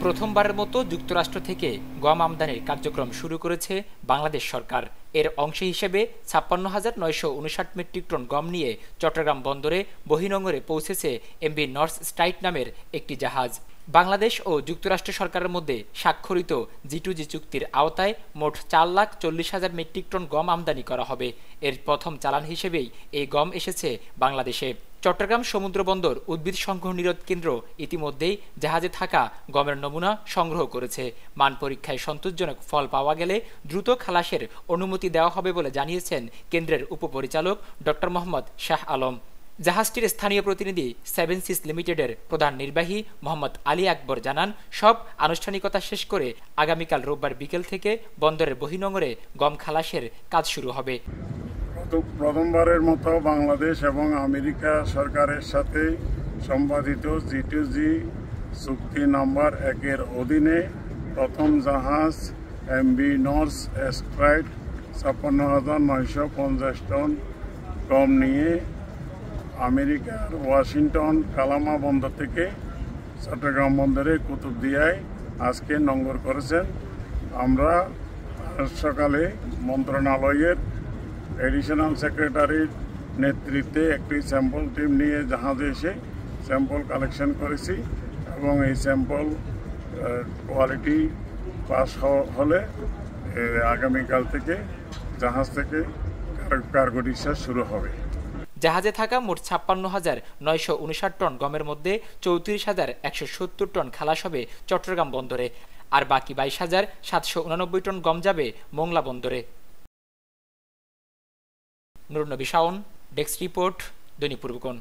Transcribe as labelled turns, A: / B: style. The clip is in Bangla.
A: প্রথমবারের মতো যুক্তরাষ্ট্র থেকে গম আমদানির কার্যক্রম শুরু করেছে বাংলাদেশ সরকার। এর অংশ হিসেবে ৫৬,৯৫৯ মেট্রিক টন গম নিয়ে চট্টগ্রাম বন্দরে বহির্নোঙরে পৌঁছেছে এমভি নর্থ স্ট্রাইট নামের একটি জাহাজ। বাংলাদেশ ও যুক্তরাষ্ট্র সরকারের মধ্যে স্বাক্ষরিত G2G চুক্তির আওতায় মোট ৪,৪০,০০০ মেট্রিক টন গম আমদানি করা হবে। এর প্রথম চালান হিসেবেই এই গম এসেছে বাংলাদেশে। চট্টগ্রাম সমুদ্র বন্দর উদ্ভিদ সংগ্রহ নিরোধ কেন্দ্র ইতিমধ্যেই জাহাজে থাকা গমের নমুনা সংগ্রহ করেছে। মান পরীক্ষায় সন্তোষজনক ফল পাওয়া গেলে দ্রুত খালাসের অনুমতি দেওয়া হবে বলে জানিয়েছেন কেন্দ্রের উপপরিচালক ডক্টর মোহাম্মদ শাহ আলম। জাহাজটির স্থানীয় প্রতিনিধি সেভেন সিস লিমিটেডের প্রধান নির্বাহী মোহাম্মদ আলী আকবর জানান, সব আনুষ্ঠানিকতা শেষ করে আগামীকাল রোববার বিকেল থেকে বন্দরের বহির্নোঙরে গম খালাসের কাজ শুরু হবে।
B: প্রথমবারের মতো বাংলাদেশ এবং আমেরিকা সরকারের সাথে সম্পাদিত G2G চুক্তি নাম্বার 1-এর অধীনে প্রথম জাহাজ এমভি নর্থ স্ট্রাইট ৫৬,৯৫০ টন গম নিয়ে আমেরিকার ওয়াশিংটন কালামা বন্দর থেকে চট্টগ্রাম বন্দরে কুতুবদিয়ায় আজকে নোঙর করেছেন। আমরা সকালে মন্ত্রণালয়ের এডিশনাল সেক্রেটারির নেতৃত্বে একটি স্যাম্পল টিম নিয়ে জাহাজে এসে স্যাম্পল কালেকশন করেছি এবং এই স্যাম্পল কোয়ালিটি পাস হলে আগামীকাল থেকে জাহাজ থেকে কার্গো ডিসচার্জ শুরু হবে।
A: জাহাজে থাকা মোট ৫৬,৯৫৯ টন গমের মধ্যে ৩৪,১৭০ টন খালাস হবে চট্টগ্রাম বন্দরে, আর বাকি ২২,৭৮৯ টন গম যাবে মোংলা বন্দরে। নুরুন্নবী শাওন, ডেস্ক রিপোর্ট, দৈনিক পূর্বকোণ।